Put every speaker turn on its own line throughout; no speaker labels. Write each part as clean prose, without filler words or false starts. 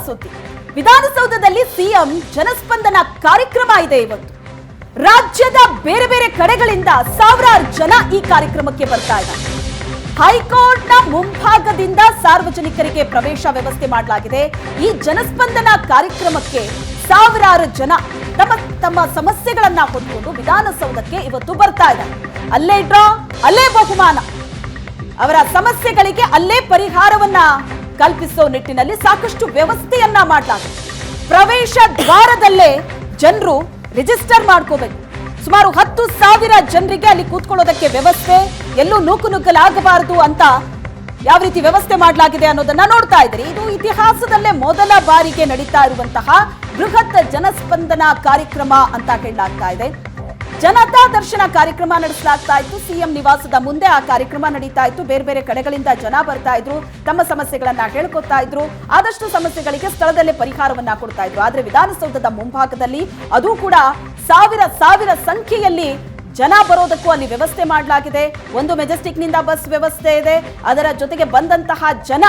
ಸುದ್ದಿ. ವಿಧಾನಸೌಧದಲ್ಲಿ ಸಿಎಂ ಜನಸ್ಪಂದನ ಕಾರ್ಯಕ್ರಮ ಇದೆ ಇವತ್ತು. ರಾಜ್ಯದ ಬೇರೆ ಬೇರೆ ಕಡೆಗಳಿಂದ ಸಾವಿರಾರು ಜನ ಈ ಕಾರ್ಯಕ್ರಮಕ್ಕೆ ಬರ್ತಾ ಇದ್ದಾರೆ. ಹೈಕೋರ್ಟ್ನ ಮುಂಭಾಗದಿಂದ ಸಾರ್ವಜನಿಕರಿಗೆ ಪ್ರವೇಶ ವ್ಯವಸ್ಥೆ ಮಾಡಲಾಗಿದೆ. ಈ ಜನಸ್ಪಂದನ ಕಾರ್ಯಕ್ರಮಕ್ಕೆ ಸಾವಿರಾರು ಜನ ತಮ್ಮ ತಮ್ಮ ಸಮಸ್ಯೆಗಳನ್ನ ಹೊಂದಿಕೊಂಡು ವಿಧಾನಸೌಧಕ್ಕೆ ಇವತ್ತು ಬರ್ತಾ ಇದ್ದಾರೆ. ಅಲ್ಲೇ ಡ್ರಾ, ಅಲ್ಲೇ ಬಹುಮಾನ, ಅವರ ಸಮಸ್ಯೆಗಳಿಗೆ ಅಲ್ಲೇ ಪರಿಹಾರವನ್ನ ಕಲ್ಪಿಸೋ ನಿಟ್ಟಿನಲ್ಲಿ ಸಾಕಷ್ಟು ವ್ಯವಸ್ಥೆಯನ್ನ ಮಾಡಲಾಗಿದೆ. ಪ್ರವೇಶ ದ್ವಾರದಲ್ಲೇ ಜನರು ರಿಜಿಸ್ಟರ್ ಮಾಡ್ಕೋಬೇಕು. ಸುಮಾರು 10,000 ಜನರಿಗೆ ಅಲ್ಲಿ ಕೂತ್ಕೊಳ್ಳೋದಕ್ಕೆ ವ್ಯವಸ್ಥೆ, ಎಲ್ಲೂ ನೂಕುನುಗ್ಗಲಾಗಬಾರದು ಅಂತ ಯಾವ ರೀತಿ ವ್ಯವಸ್ಥೆ ಮಾಡಲಾಗಿದೆ ಅನ್ನೋದನ್ನ ನೋಡ್ತಾ ಇದ್ದೀರಿ. ಇದು ಇತಿಹಾಸದಲ್ಲೇ ಮೊದಲ ಬಾರಿಗೆ ನಡೀತಾ ಇರುವಂತಹ ಬೃಹತ್ ಜನಸ್ಪಂದನ ಕಾರ್ಯಕ್ರಮ ಅಂತ ಹೇಳಲಾಗ್ತಾ ಇದೆ. ಜನತಾ ದರ್ಶನ ಕಾರ್ಯಕ್ರಮ ನಡೆಸಲಾಗ್ತಾ ಇತ್ತು. ಸಿಎಂ ನಿವಾಸದ ಮುಂದೆ ಆ ಕಾರ್ಯಕ್ರಮ ನಡೀತಾ ಇತ್ತು. ಬೇರೆ ಬೇರೆ ಕಡೆಗಳಿಂದ ಜನ ಬರ್ತಾ ಇದ್ರು, ತಮ್ಮ ಸಮಸ್ಯೆಗಳನ್ನ ಹೇಳ್ಕೊತಾ ಇದ್ರು. ಆದಷ್ಟು ಸಮಸ್ಯೆಗಳಿಗೆ ಸ್ಥಳದಲ್ಲೇ ಪರಿಹಾರವನ್ನ ಕೊಡ್ತಾ ಇದ್ರು. ಆದ್ರೆ ವಿಧಾನಸೌಧದ ಮುಂಭಾಗದಲ್ಲಿ ಅದು ಕೂಡ ಸಾವಿರ ಸಂಖ್ಯೆಯಲ್ಲಿ ಜನ ಬರೋದಕ್ಕೂ ಅಲ್ಲಿ ವ್ಯವಸ್ಥೆ ಮಾಡಲಾಗಿದೆ. ಒಂದು ಮೆಜೆಸ್ಟಿಕ್ ನಿಂದ ಬಸ್ ವ್ಯವಸ್ಥೆ ಇದೆ, ಅದರ ಜೊತೆಗೆ ಬಂದಂತಹ ಜನ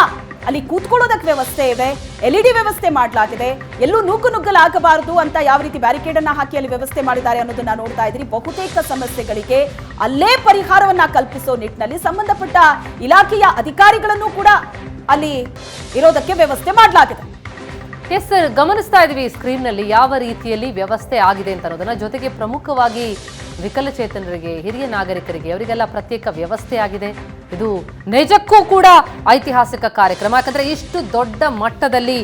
ಅಲ್ಲಿ ಕೂತ್ಕೊಳ್ಳೋದಕ್ಕೆ ವ್ಯವಸ್ಥೆ ಇದೆ, LED ವ್ಯವಸ್ಥೆ ಮಾಡಲಾಗಿದೆ. ಎಲ್ಲೂ ನೂಕುನುಗ್ಗಲಾಗಬಾರದು ಅಂತ ಯಾವ ರೀತಿ ಬ್ಯಾರಿಕೇಡ್ ಅನ್ನ ಹಾಕಿ ಅಲ್ಲಿ ವ್ಯವಸ್ಥೆ ಮಾಡಿದ್ದಾರೆ ಅನ್ನೋದನ್ನ ನೋಡ್ತಾ ಇದ್ರಿ. ಬಹುತೇಕ ಸಮಸ್ಯೆಗಳಿಗೆ ಅಲ್ಲೇ ಪರಿಹಾರವನ್ನ ಕಲ್ಪಿಸೋ ನಿಟ್ಟಿನಲ್ಲಿ ಸಂಬಂಧಪಟ್ಟ ಇಲಾಖೆಯ ಅಧಿಕಾರಿಗಳನ್ನು ಕೂಡ ಅಲ್ಲಿ ಇರೋದಕ್ಕೆ ವ್ಯವಸ್ಥೆ ಮಾಡಲಾಗಿದೆ.
ಎಸ್ ಸರ್, ಗಮನಿಸ್ತಾ ಇದೀವಿ ಸ್ಕ್ರೀನ್ ನಲ್ಲಿ ಯಾವ ರೀತಿಯಲ್ಲಿ ವ್ಯವಸ್ಥೆ ಆಗಿದೆ ಅಂತ ಅನ್ನೋದನ್ನ. ಜೊತೆಗೆ ಪ್ರಮುಖವಾಗಿ ವಿಕಲಚೇತನರಿಗೆ, ಹಿರಿಯ ನಾಗರಿಕರಿಗೆ, ಅವರಿಗೆಲ್ಲ ಪ್ರತ್ಯೇಕ ವ್ಯವಸ್ಥೆ ಆಗಿದೆ. ಇದು ನಿಜಕ್ಕೂ ಕೂಡ ಐತಿಹಾಸಿಕ ಕಾರ್ಯಕ್ರಮ. ಯಾಕಂದ್ರೆ ಇಷ್ಟು ದೊಡ್ಡ ಮಟ್ಟದಲ್ಲಿ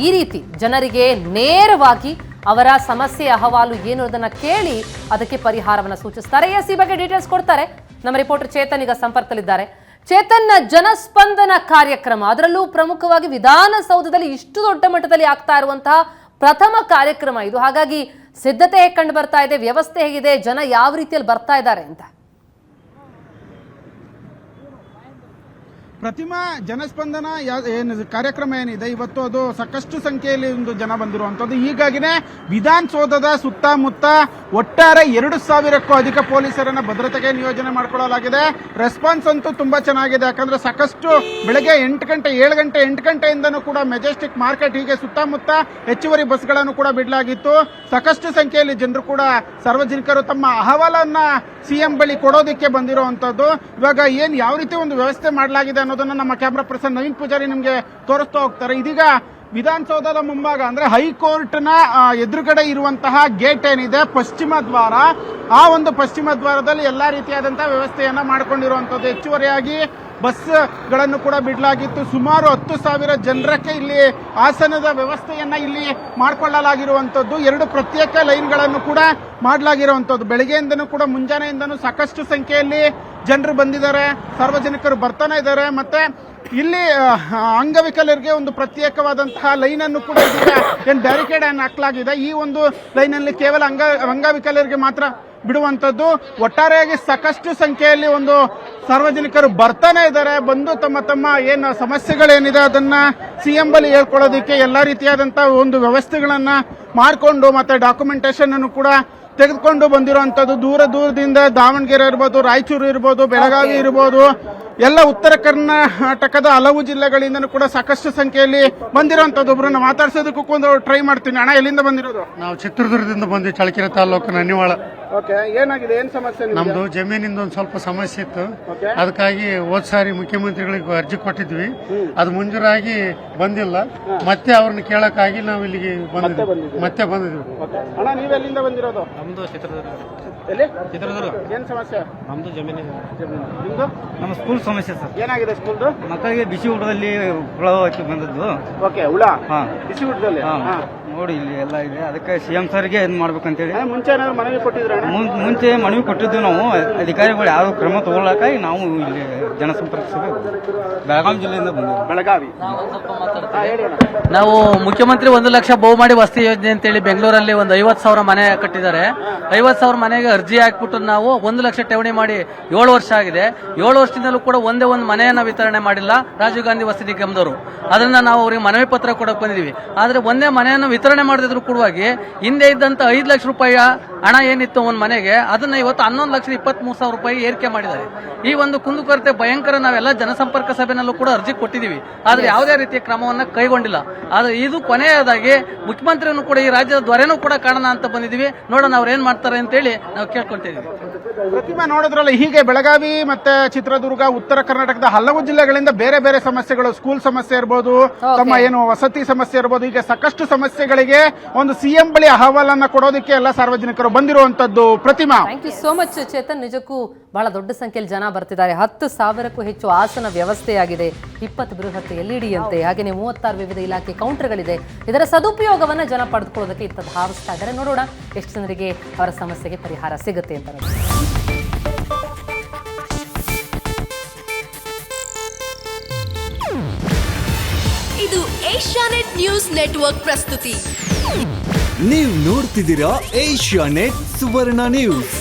ಈ ರೀತಿ ಜನರಿಗೆ ನೇರವಾಗಿ ಅವರ ಸಮಸ್ಯೆ ಅಹವಾಲು ಏನು ಅದನ್ನ ಕೇಳಿ ಅದಕ್ಕೆ ಪರಿಹಾರವನ್ನ ಸೂಚಿಸ್ತಾರೆ. ಎಸ್, ಈ ಬಗ್ಗೆ ಡೀಟೇಲ್ಸ್ ಕೊಡ್ತಾರೆ ನಮ್ಮ ರಿಪೋರ್ಟರ್ ಚೇತನ್. ಈಗ ಸಂಪರ್ಕದಲ್ಲಿದ್ದಾರೆ. ಚೇತನ್, ಜನಸ್ಪಂದನ ಕಾರ್ಯಕ್ರಮ, ಅದರಲ್ಲೂ ಪ್ರಮುಖವಾಗಿ ವಿಧಾನಸೌಧದಲ್ಲಿ ಇಷ್ಟು ದೊಡ್ಡ ಮಟ್ಟದಲ್ಲಿ ಆಗ್ತಾ ಇರುವಂತಹ ಪ್ರಥಮ ಕಾರ್ಯಕ್ರಮ ಇದು. ಹಾಗಾಗಿ ಸಿದ್ಧತೆ ಹೇಗೆ ಕಂಡು ಬರ್ತಾ ಇದೆ, ವ್ಯವಸ್ಥೆ ಹೇಗಿದೆ, ಜನ ಯಾವ ರೀತಿಯಲ್ಲಿ ಬರ್ತಾ ಇದ್ದಾರೆ ಅಂತ?
ಪ್ರತಿಮಾ ಜನಸ್ಪಂದನ ಏನು ಕಾರ್ಯಕ್ರಮ ಏನಿದೆ ಇವತ್ತು, ಅದು ಸಾಕಷ್ಟು ಸಂಖ್ಯೆಯಲ್ಲಿ ಒಂದು ಜನ ಬಂದಿರುವಂತದ್ದು. ಹೀಗಾಗಿನೇ ವಿಧಾನಸೌಧದ ಸುತ್ತಮುತ್ತ ಒಟ್ಟಾರೆ 2,000ಕ್ಕೂ ಅಧಿಕ ಪೊಲೀಸರನ್ನ ಭದ್ರತೆಗೆ ನಿಯೋಜನೆ ಮಾಡಿಕೊಳ್ಳಲಾಗಿದೆ. ರೆಸ್ಪಾನ್ಸ್ ಅಂತೂ ತುಂಬಾ ಚೆನ್ನಾಗಿದೆ. ಯಾಕಂದ್ರೆ ಸಾಕಷ್ಟು ಬೆಳಗ್ಗೆ 8 ಗಂಟೆಯಿಂದನೂ ಕೂಡ ಮೆಜೆಸ್ಟಿಕ್ ಮಾರ್ಕೆಟ್ ಹೀಗೆ ಸುತ್ತಮುತ್ತ ಹೆಚ್ಚುವರಿ ಬಸ್ಗಳನ್ನು ಕೂಡ ಬಿಡಲಾಗಿತ್ತು. ಸಾಕಷ್ಟು ಸಂಖ್ಯೆಯಲ್ಲಿ ಜನರು ಕೂಡ ಸಾರ್ವಜನಿಕರು ತಮ್ಮ ಅಹವಾಲನ್ನ ಸಿಎಂ ಬಳಿ ಕೊಡೋದಕ್ಕೆ ಬಂದಿರುವಂತದ್ದು. ಇವಾಗ ಏನ್ ಯಾವ ರೀತಿ ಒಂದು ವ್ಯವಸ್ಥೆ ಮಾಡಲಾಗಿದೆ ಅನ್ನೋದನ್ನ ನಮ್ಮ ಕ್ಯಾಮ್ರಾ ಪರ್ಸನ್ ನವೀನ್ ಪೂಜಾರಿ ನಿಮ್ಗೆ ತೋರಿಸ್ತಾ ಹೋಗ್ತಾರೆ. ಇದೀಗ ವಿಧಾನಸೌಧದ ಮುಂಭಾಗ ಅಂದ್ರೆ ಹೈಕೋರ್ಟ್ನ ಎದುರುಗಡೆ ಇರುವಂತಹ ಗೇಟ್ ಏನಿದೆ, ಪಶ್ಚಿಮ ದ್ವಾರ, ಆ ಒಂದು ಪಶ್ಚಿಮ ದ್ವಾರದಲ್ಲಿ ಎಲ್ಲಾ ರೀತಿಯಾದಂತಹ ವ್ಯವಸ್ಥೆಯನ್ನ ಮಾಡಿಕೊಂಡಿರುವಂತದ್ದು. ಹೆಚ್ಚುವರಿಯಾಗಿ ಬಸ್ಗಳನ್ನು ಕೂಡ ಬಿಡಲಾಗಿತ್ತು. ಸುಮಾರು 10,000 ಜನರಕ್ಕೆ ಇಲ್ಲಿ ಆಸನದ ವ್ಯವಸ್ಥೆಯನ್ನ ಇಲ್ಲಿ ಮಾಡಿಕೊಳ್ಳಲಾಗಿರುವಂತದ್ದು. 2 ಪ್ರತ್ಯೇಕ ಲೈನ್ಗಳನ್ನು ಕೂಡ ಮಾಡಲಾಗಿರುವಂತದ್ದು. ಬೆಳಗ್ಗೆಯಿಂದನೂ ಕೂಡ ಮುಂಜಾನೆಯಿಂದನೂ ಸಾಕಷ್ಟು ಸಂಖ್ಯೆಯಲ್ಲಿ ಜನರು ಬಂದಿದ್ದಾರೆ, ಸಾರ್ವಜನಿಕರು ಬರ್ತಾನೆ ಇದ್ದಾರೆ. ಮತ್ತೆ ಇಲ್ಲಿ ಅಂಗವಿಕಲರಿಗೆ ಒಂದು ಪ್ರತ್ಯೇಕವಾದಂತಹ ಲೈನ್ ಅನ್ನು ಕೂಡ ಏನ್ ಬ್ಯಾರಿಕೇಡ್ ಅನ್ನು ಹಾಕಲಾಗಿದೆ. ಈ ಒಂದು ಲೈನ್ ಅಲ್ಲಿ ಕೇವಲ ಅಂಗವಿಕಲರಿಗೆ ಮಾತ್ರ ಬಿಡುವಂತದ್ದು. ಒಟ್ಟಾರೆಯಾಗಿ ಸಾಕಷ್ಟು ಸಂಖ್ಯೆಯಲ್ಲಿ ಒಂದು ಸಾರ್ವಜನಿಕರು ಬರ್ತಾನೆ ಇದ್ದಾರೆ. ಬಂದು ತಮ್ಮ ಏನು ಸಮಸ್ಯೆಗಳೇನಿದೆ ಅದನ್ನ ಸಿಎಂ ಬಳಿ ಹೇಳ್ಕೊಳ್ಳೋದಕ್ಕೆ ಎಲ್ಲಾ ರೀತಿಯಾದಂತಹ ಒಂದು ವ್ಯವಸ್ಥೆಗಳನ್ನ ಮಾಡಿಕೊಂಡು ಮತ್ತೆ ಡಾಕ್ಯುಮೆಂಟೇಶನ್ ಅನ್ನು ಕೂಡ ತೆಗೆದುಕೊಂಡು ಬಂದಿರುವಂತದ್ದು. ದೂರದಿಂದ ದಾವಣಗೆರೆ ಇರ್ಬೋದು, ರಾಯಚೂರು ಇರ್ಬೋದು, ಬೆಳಗಾವಿ ಇರ್ಬೋದು, ಎಲ್ಲ ಉತ್ತರ ಕರ್ನಾಟಕದ ಹಲವು ಜಿಲ್ಲೆಗಳಿಂದನೂ ಕೂಡ ಸಾಕಷ್ಟು ಸಂಖ್ಯೆಯಲ್ಲಿ ಬಂದಿರುವಂತದ್ದು. ಒಬ್ಬರನ್ನ ಮಾತಾಡ್ಸೋದಕ್ಕೂ ಒಂದು ಟ್ರೈ ಮಾಡ್ತೀನಿ. ಅಣ್ಣ, ಎಲ್ಲಿಂದ ಬಂದಿರೋದು?
ನಾವು ಚಿತ್ರದುರ್ಗದಿಂದ ಬಂದ್ವಿ, ಚಳ್ಳಕೆರೆ ತಾಲೂಕು ನನ್ನಿವಾಳ.
ಓಕೆ, ಏನಾಗಿದೆ, ಏನ್ ಸಮಸ್ಯೆ?
ನಮ್ದು ಜಮೀನಿಂದ ಒಂದು ಸ್ವಲ್ಪ ಸಮಸ್ಯೆ ಇತ್ತು. ಅದಕ್ಕಾಗಿ ಹೋದ್ ಸಾರಿ ಮುಖ್ಯಮಂತ್ರಿಗಳಿಗೆ ಅರ್ಜಿ ಕೊಟ್ಟಿದ್ವಿ, ಅದು ಮಂಜೂರಾಗಿ ಬಂದಿಲ್ಲ. ಮತ್ತೆ ಅವ್ರನ್ನ ಕೇಳಕ್ಕಾಗಿ ನಾವು ಇಲ್ಲಿಗೆ ಮತ್ತೆ ಬಂದಿದ್ವಿ.
ಅಣ್ಣ, ನೀವೆಲ್ಲಿಂದ ಬಂದಿರೋದು?
ನಮ್ದು ಚಿತ್ರದುರ್ಗ.
ಎಲ್ಲಿ?
ಚಿತ್ರದುರ್ಗ.
ಏನ್ ಸಮಸ್ಯೆ?
ನಮ್ದು ಜಮೀನಿದೆ.
ನಿಮ್ದು?
ನಮ್ಮ ಸ್ಕೂಲ್ ಸಮಸ್ಯೆ ಸರ್.
ಏನಾಗಿದೆ ಸ್ಕೂಲ್ದು?
ಮಕ್ಕಳಿಗೆ ಬಿಸಿ ಊಟದಲ್ಲಿ ಹುಳ ಹಾಕಿ ಬಂದದ್ದು.
ಓಕೆ, ಹುಳ
ಬಿಸಿ ಊಟದಲ್ಲಿ ನೋಡಿ ಇಲ್ಲಿ ಎಲ್ಲ ಇದೆ. ಅದಕ್ಕೆ ಸಿಎಂ ಸರ್ಗೆ ಏನ್ ಮಾಡ್ಬೇಕಂತೇಳಿ
ಮುಂಚೆ ಏನಾದ್ರು ಮನವಿ ಕೊಟ್ಟಿದ್ರ?
ಮುಂಚೆ ಮನವಿ ಕೊಟ್ಟಿದ್ದು ನಾವು. ಅಧಿಕಾರಿಗಳು ಯಾವ ಕ್ರಮ ತಗೊಳ್ಳಕಾಗಿ ನಾವು ಇಲ್ಲಿ ಜನಸಂಪರ್ಕ ಸಭೆ ಬೆಳಗಾವಿ ಜಿಲ್ಲೆಯಿಂದ ಬಂದಿದ್ದೀವಿ.
ಬೆಳಗಾವಿ.
ನಾವು ಮುಖ್ಯಮಂತ್ರಿ 1 ಲಕ್ಷ ಬಹುಮಾಡಿ ವಸತಿ ಯೋಜನೆ ಅಂತೇಳಿ ಬೆಂಗಳೂರಲ್ಲಿ ಒಂದು 50,000 ಮನೆ ಕಟ್ಟಿದ್ದಾರೆ. 50,000 ಮನೆಗೆ ಅರ್ಜಿ ಹಾಕ್ಬಿಟ್ಟು ನಾವು 1 ಲಕ್ಷ ಠೇವಣಿ ಮಾಡಿ 7 ವರ್ಷ ಆಗಿದೆ. 7 ವರ್ಷದಿಂದಲೂ ಕೂಡ ಒಂದೇ ಒಂದು ಮನೆಯನ್ನ ವಿತರಣೆ ಮಾಡಿಲ್ಲ ರಾಜೀವ್ ಗಾಂಧಿ ವಸತಿ ನಿಗಮದವರು. ಅದನ್ನ ನಾವು ಅವ್ರಿಗೆ ಮನವಿ ಪತ್ರ ಕೊಡಕ್ ಬಂದಿದ್ದೀವಿ. ಆದ್ರೆ ಒಂದೇ ಮನೆಯನ್ನು ವಿತರಣೆ ಮಾಡದಿದ್ರು ಕೂಡವಾಗಿ ಹಿಂದೆ ಇದ್ದಂತ 5 ಲಕ್ಷ ರೂಪಾಯಿ ಹಣ ಏನಿತ್ತು ಒಂದು ಮನೆಗೆ ಅದನ್ನ ಇವತ್ತು 11,23,000 ರೂಪಾಯಿ ಏರಿಕೆ ಮಾಡಿದ್ದಾರೆ. ಈ ಒಂದು ಕುಂದುಕೊರತೆ ಭಯಂಕರ. ನಾವೆಲ್ಲ ಜನಸಂಪರ್ಕ ಸಭೆನಲ್ಲೂ ಕೂಡ ಅರ್ಜಿ ಕೊಟ್ಟಿದ್ದೀವಿ, ಆದ್ರೆ ಯಾವುದೇ ರೀತಿಯ ಕ್ರಮವನ್ನ ಕೈಗೊಂಡಿಲ್ಲ. ಆದ್ರೆ ಇದು ಕೊನೆಯದಾಗಿ ಮುಖ್ಯಮಂತ್ರಿಯನ್ನು ಕೂಡ ಈ ರಾಜ್ಯದ ದೊರೆನೂ ಕೂಡ ಕಾಣೋಣ ಅಂತ ಬಂದಿದ್ದೀವಿ. ನೋಡೋಣ ಅವ್ರು ಏನ್ ಮಾಡ್ತಾರೆ ಅಂತೇಳಿ ನಾವು ಕೇಳ್ಕೊಂತಿದ್ದೀವಿ.
ಪ್ರತಿಮಾ, ನೋಡಿದ್ರಲ್ಲ, ಹೀಗೆ ಬೆಳಗಾವಿ ಮತ್ತೆ ಚಿತ್ರದುರ್ಗ, ಉತ್ತರ ಕರ್ನಾಟಕದ ಹಲವು ಜಿಲ್ಲೆಗಳಿಂದ ಬೇರೆ ಬೇರೆ ಸಮಸ್ಯೆಗಳು, ಸ್ಕೂಲ್ ಸಮಸ್ಯೆ ಇರ್ಬೋದು, ತಮ್ಮ ಏನು ವಸತಿ ಸಮಸ್ಯೆ ಇರ್ಬೋದು, ಹೀಗೆ ಸಾಕಷ್ಟು ಸಮಸ್ಯೆಗಳಿಗೆ ಒಂದು ಸಿಎಂ ಬಳಿ ಅಹವಾಲನ್ನ ಕೊಡೋದಕ್ಕೆ ಎಲ್ಲ ಸಾರ್ವಜನಿಕರು ಬಂದಿರುವಂತದ್ದು. Pratima,
thank you so much Chetan. ನಿಜಕ್ಕೂ ಬಹಳ ದೊಡ್ಡ ಸಂಖ್ಯೆಯಲ್ಲಿ ಜನ ಬರ್ತಿದ್ದಾರೆ. 10,000ಕ್ಕೂ ಹೆಚ್ಚು ಆಸನ ವ್ಯವಸ್ಥೆಯಾಗಿದೆ, 20 ಬೃಹತ್ LED ಅಂತೆ, ಹಾಗೆಯೇ 36 ವಿವಿಧ ಇಲಾಖೆ ಕೌಂಟರ್ಗಳಿದೆ. ಇದರ ಸದುಪಯೋಗವನ್ನ ಜನ ಪಡೆದುಕೊಳ್ಳೋದಕ್ಕೆ ಇತ್ತ ಧಾವಿಸ್ತಾ ಇದ್ದಾರೆ. ನೋಡೋಣ ಎಷ್ಟು ಜನರಿಗೆ ಅವರ ಸಮಸ್ಯೆಗೆ ಪರಿಹಾರ ಸಿಗುತ್ತೆ ಅಂತ.
ಇದು ಏಷ್ಯಾನೆಟ್ ನ್ಯೂಸ್ ನೆಟ್ವರ್ಕ್ ಪ್ರಸ್ತುತಿ.
ನೀವು ನೋಡ್ತಿದ್ದೀರಾ ಏಷ್ಯಾನೆಟ್ ಸುವರ್ಣ ನ್ಯೂಸ್.